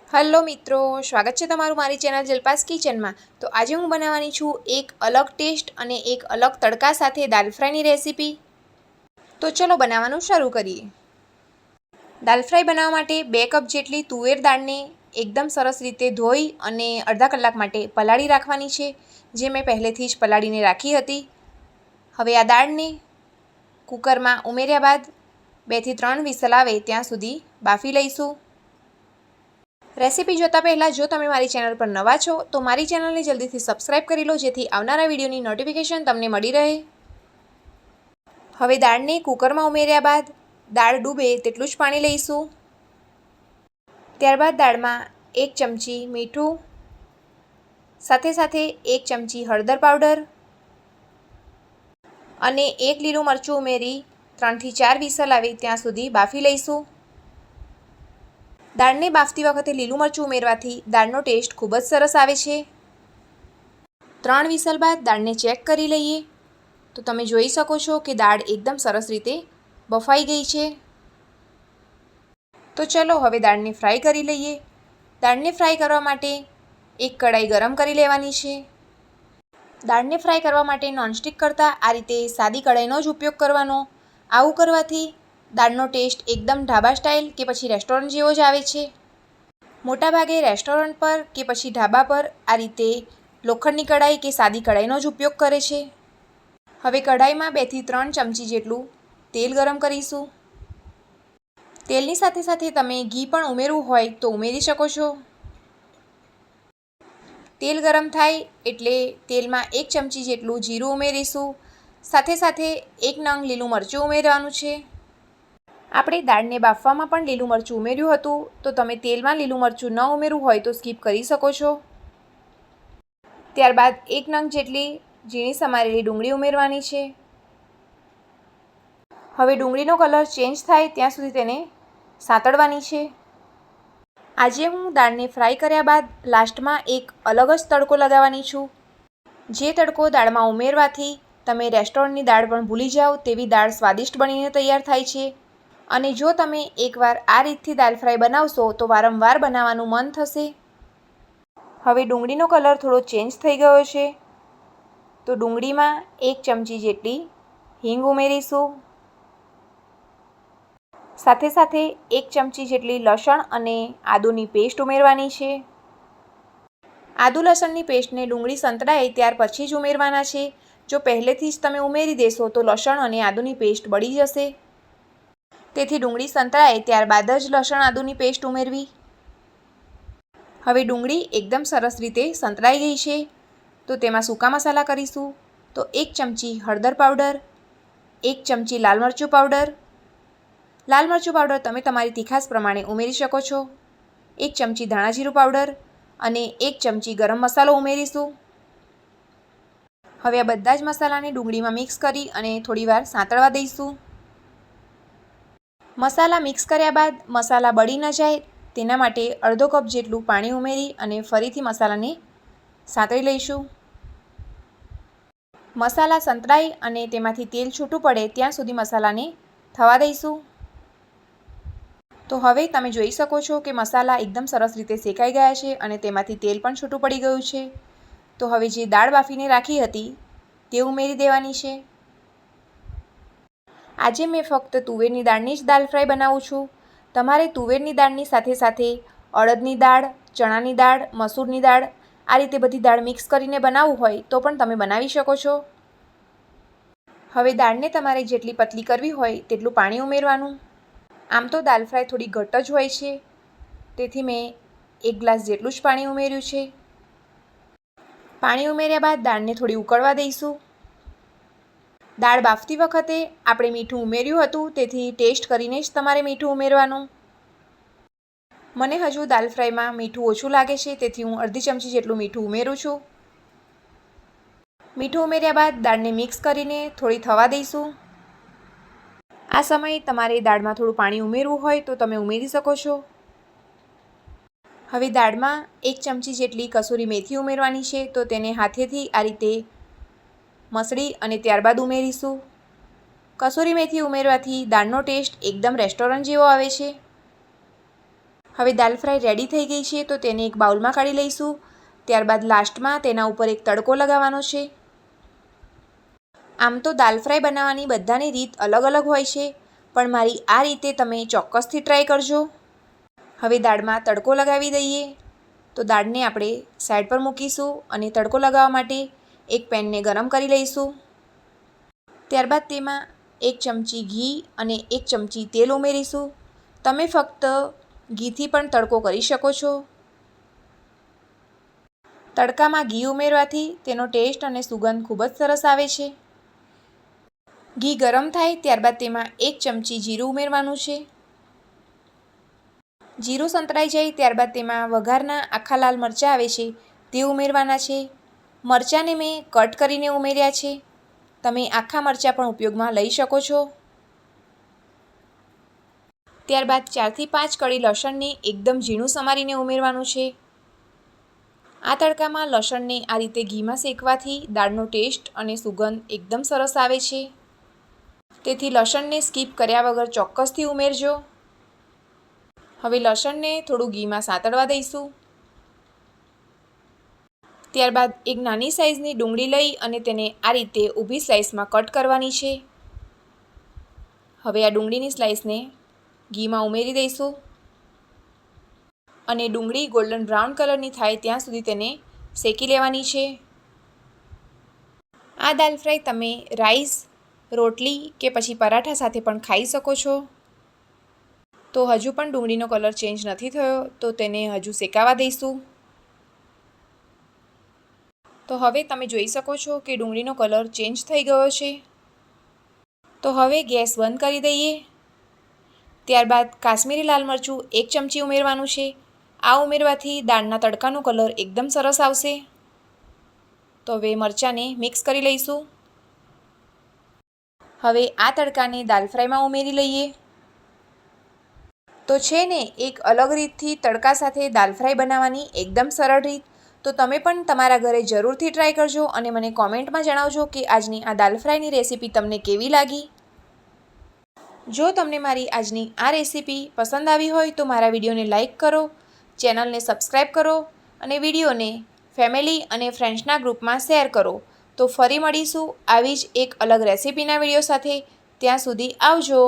Hello મિત્રો, સ્વાગત છે તમારું મારી ચેનલ જલપાસ કિચનમાં। તો આજે હું બનાવવાની છું એક અલગ ટેસ્ટ અને એક અલગ તડકા સાથે દાલ ફ્રાયની રેસીપી। તો ચલો બનાવવાનું શરૂ કરીએ। દાલ ફ્રાય બનાવવા માટે 2 કપ જેટલી તુવેર દાળને એકદમ સરસ રીતે ધોઈ અને અડધા કલાક માટે પલાળી રાખવાની છે, જે મેં પહેલેથી જ પલાળીને રાખી હતી। હવે આ દાળને કુકરમાં ઉમેર્યા બાદ 2 થી 3 વિસલ આવે ત્યાં સુધી બાફી લઈશું। રેસીપી જોતા પહેલાં જો તમે મારી ચેનલ પર નવા છો તો મારી ચેનલને જલ્દીથી સબસ્ક્રાઇબ કરી લો, જેથી આવનારા વિડીયોની નોટિફિકેશન તમને મળી રહે। હવે દાળને કુકરમાં ઉમેર્યા બાદ દાળ ડૂબે તેટલું જ પાણી લઈશું। ત્યારબાદ દાળમાં 1 ચમચી મીઠું, સાથે 1 ચમચી હળદર પાવડર અને 1 લીલું મરચું ઉમેરી 3 થી 4 વિસલ આવે ત્યાં સુધી બાફી લઈશું। દાળને બાફતી વખતે લીલું મરચું ઉમેરવાથી દાળનો ટેસ્ટ ખૂબ જ સરસ આવે છે। 3 વિસલ બાદ દાળને ચેક કરી લઈએ તો તમે જોઈ શકો છો કે દાળ એકદમ સરસ રીતે બફાઈ ગઈ છે। તો ચલો હવે દાળને ફ્રાય કરી લઈએ। દાળને ફ્રાય કરવા માટે એક કઢાઈ ગરમ કરી લેવાની છે। દાળને ફ્રાય કરવા માટે નોનસ્ટિક કરતાં આ રીતે સાદી કઢાઈનો જ ઉપયોગ કરવાનો। આવું કરવાથી દાળનો ટેસ્ટ એકદમ ઢાબા સ્ટાઇલ કે પછી રેસ્ટોરન્ટ જેવો જ આવે છે। મોટાભાગે રેસ્ટોરન્ટ પર કે પછી ઢાબા પર આ રીતે લોખંડની કઢાઈ કે સાદી કઢાઈનો જ ઉપયોગ કરે છે। હવે કઢાઈમાં 2 થી 3 ચમચી જેટલું તેલ ગરમ કરીશું। તેલની સાથે તમે ઘી પણ ઉમેરવું હોય તો ઉમેરી શકો છો। તેલ ગરમ થાય એટલે તેલમાં 1 ચમચી જેટલું જીરું ઉમેરીશું, સાથે 1 નંગ લીલું મરચું ઉમેરવાનું છે। આપણે દાળને બાફવામાં પણ લીલું મરચું ઉમેર્યું હતું, તો તમે તેલમાં લીલું મરચું ન ઉમેરવું હોય તો સ્કીપ કરી શકો છો। ત્યારબાદ 1 નંગ જેટલી ઝીણી સમારેલી ડુંગળી ઉમેરવાની છે। હવે ડુંગળીનો કલર ચેન્જ થાય ત્યાં સુધી તેને સાંતળવાની છે। આજે હું દાળને ફ્રાય કર્યા બાદ લાસ્ટમાં એક અલગ જ તડકો લગાવવાની છું, જે તડકો દાળમાં ઉમેરવાથી તમે રેસ્ટોરન્ટની દાળ પણ ભૂલી જાઓ તેવી દાળ સ્વાદિષ્ટ બનીને તૈયાર થાય છે। અને જો તમે એકવાર આ રીતથી દાલ ફ્રાય બનાવશો તો વારંવાર બનાવવાનું મન થશે। હવે ડુંગળીનો કલર થોડો ચેન્જ થઈ ગયો છે, તો ડુંગળીમાં 1 ચમચી જેટલી હિંગ ઉમેરીશું, સાથે 1 ચમચી જેટલી લસણ અને આદુની પેસ્ટ ઉમેરવાની છે। આદુ લસણની પેસ્ટને ડુંગળી સંતળાય ત્યાર પછી જ ઉમેરવાના છે। જો પહેલેથી જ તમે ઉમેરી દેશો તો લસણ અને આદુની પેસ્ટ બળી જશે, તેથી ડુંગળી સંતળાય ત્યારબાદ જ લસણ આદુની પેસ્ટ ઉમેરવી। હવે ડુંગળી એકદમ સરસ રીતે સંતળાઈ ગઈ છે, તો તેમાં સૂકા મસાલા કરીશું। તો 1 ચમચી હળદર પાવડર, 1 ચમચી લાલ મરચું પાવડર, લાલ મરચું પાવડર તમે તમારી તીખાશ પ્રમાણે ઉમેરી શકો છો, 1 ચમચી ધાણા જીરું પાવડર અને 1 ચમચી ગરમ મસાલો ઉમેરીશું। હવે આ બધા જ મસાલાને ડુંગળીમાં મિક્સ કરી અને થોડીવાર સાંતળવા દઈશું। મસાલા મિક્સ કર્યા બાદ મસાલા બળી ન જાય તેના માટે અડધો કપ જેટલું પાણી ઉમેરી અને ફરીથી મસાલાને સાંતળી લઈશું। મસાલા સંતળાય અને તેમાંથી તેલ છૂટું પડે ત્યાં સુધી મસાલાને થવા દઈશું। તો હવે તમે જોઈ શકો છો કે મસાલા એકદમ સરસ રીતે શેકાઈ ગયા છે અને તેમાંથી તેલ પણ છૂટું પડી ગયું છે। તો હવે જે દાળ બાફીને રાખી હતી તે ઉમેરી દેવાની છે। આજે મેં ફક્ત તુવેરની દાળની જ દાલ ફ્રાય બનાવું છું। તમારે તુવેરની દાળની સાથે અડદની દાળ, ચણાની દાળ, મસૂરની દાળ આ રીતે બધી દાળ મિક્સ કરીને બનાવવું હોય તો પણ તમે બનાવી શકો છો। હવે દાળને તમારે જેટલી પતલી કરવી હોય તેટલું પાણી ઉમેરવાનું। આમ તો દાલ ફ્રાય થોડી ઘટ્ટ જ હોય છે, તેથી મેં 1 ગ્લાસ જેટલું જ પાણી ઉમેર્યું છે। પાણી ઉમેર્યા બાદ દાળને થોડી ઉકળવા દઈશું। દાળ બાફતી વખતે આપણે મીઠું ઉમેર્યું હતું, તેથી ટેસ્ટ કરીને જ તમારે મીઠું ઉમેરવાનું। મને હજુ દાલ ફ્રાયમાં મીઠું ઓછું લાગે છે, તેથી હું અડધી ચમચી જેટલું મીઠું ઉમેરું છું। મીઠું ઉમેર્યા બાદ દાળને મિક્સ કરીને થોડી થવા દઈશું। આ સમયે તમારે દાળમાં થોડું પાણી ઉમેરવું હોય તો તમે ઉમેરી શકો છો। હવે દાળમાં 1 ચમચી જેટલી કસૂરી મેથી ઉમેરવાની છે, તો તેને હાથેથી આ રીતે મસળી અને ત્યારબાદ ઉમેરીશું। કસૂરી મેથી ઉમેરવાથી દાળનો ટેસ્ટ એકદમ રેસ્ટોરન્ટ જેવો આવે છે। હવે દાલ ફ્રાય રેડી થઈ ગઈ છે, તો તેને એક બાઉલમાં કાઢી લઈશું. ત્યારબાદ લાસ્ટમાં તેના ઉપર એક તડકો લગાવવાનો છે. આમ તો દાલ ફ્રાય બનાવવાની બધાની રીત અલગ અલગ હોય છે, પણ મારી આ રીતે તમે ચોક્કસથી ટ્રાય કરજો. હવે દાળમાં તડકો લગાવી દઈએ. તો દાળને આપણે સાઈડ પર મૂકીશું અને તડકો લગાવવા માટે એક પેનને ગરમ કરી લઈશું. ત્યારબાદ તેમાં 1 ચમચી ઘી અને 1 ચમચી તેલ ઉમેરીશું. તમે ફક્ત ઘીથી પણ તડકો કરી શકો છો. તડકામાં ઘી ઉમેરવાથી તેનો ટેસ્ટ અને સુગંધ ખૂબ જ સરસ આવે છે. ઘી ગરમ થાય ત્યારબાદ તેમાં 1 ચમચી જીરું ઉમેરવાનું છે. જીરું સંતળાઈ જાય ત્યારબાદ તેમાં વઘારના આખા લાલ મરચાં આવે છે તે ઉમેરવાના છે. મરચાંને મેં કટ કરીને ઉમેર્યા છે. તમે આખા મરચાં પણ ઉપયોગમાં લઈ શકો છો. ત્યારબાદ 4 થી 5 કળી લસણને એકદમ ઝીણું સમારીને ઉમેરવાનું છે. આ તડકામાં લસણને આ રીતે ઘીમાં શેકવાથી દાળનો ટેસ્ટ અને સુગંધ એકદમ સરસ આવે છે. તેથી લસણને સ્કીપ કર્યા વગર ચોક્કસથી ઉમેરજો. હવે લસણને થોડું ઘીમાં સાતળવા દઈશું. ત્યારબાદ એક નાની સાઇઝની ડુંગળી લઈ અને તેને આ રીતે ઊભી સ્લાઇસમાં કટ કરવાની છે. હવે આ ડુંગળીની સ્લાઇસને ઘીમાં ઉમેરી દઈશું અને ડુંગળી ગોલ્ડન બ્રાઉન કલરની થાય ત્યાં સુધી તેને શેકી લેવાની છે. આ દાલ ફ્રાય તમે રાઈસ, રોટલી કે પછી પરાઠા સાથે પણ ખાઈ શકો છો. તો હજુ પણ ડુંગળીનો કલર ચેન્જ નથી થયો, તો તેને હજુ શેકાવા દઈશું. તો હવે તમે જોઈ શકો છો કે ડુંગળીનો કલર ચેન્જ થઈ ગયો છે. તો હવે ગેસ બંધ કરી દઈએ. ત્યારબાદ કાશ્મીરી લાલ મરચું 1 ચમચી ઉમેરવાનું છે. આ ઉમેરવાથી દાળના તડકાનો કલર એકદમ સરસ આવશે. તો હવે મરચાંને મિક્સ કરી લઈશું. હવે આ તડકાને દાલ ફ્રાયમાં ઉમેરી લઈએ. તો છે ને એક અલગ રીતથી તડકા સાથે દાલ ફ્રાય બનાવવાની એકદમ સરળ રીત. તો તમે પણ તમારા ઘરે જરૂરથી ટ્રાય કરજો અને મને કોમેન્ટમાં જણાવજો કે આજની આ દાલ ફ્રાયની રેસીપી તમને કેવી લાગી. જો તમને મારી આજની આ રેસીપી પસંદ આવી હોય તો મારા વિડીયોને લાઇક કરો, ચેનલને સબસ્ક્રાઈબ કરો અને વિડીયોને ફેમિલી અને ફ્રેન્ડ્સના ગ્રુપમાં શેર કરો. તો ફરી મળીશું આવી જ એક અલગ રેસીપીના વિડીયો સાથે. ત્યાં સુધી આવજો.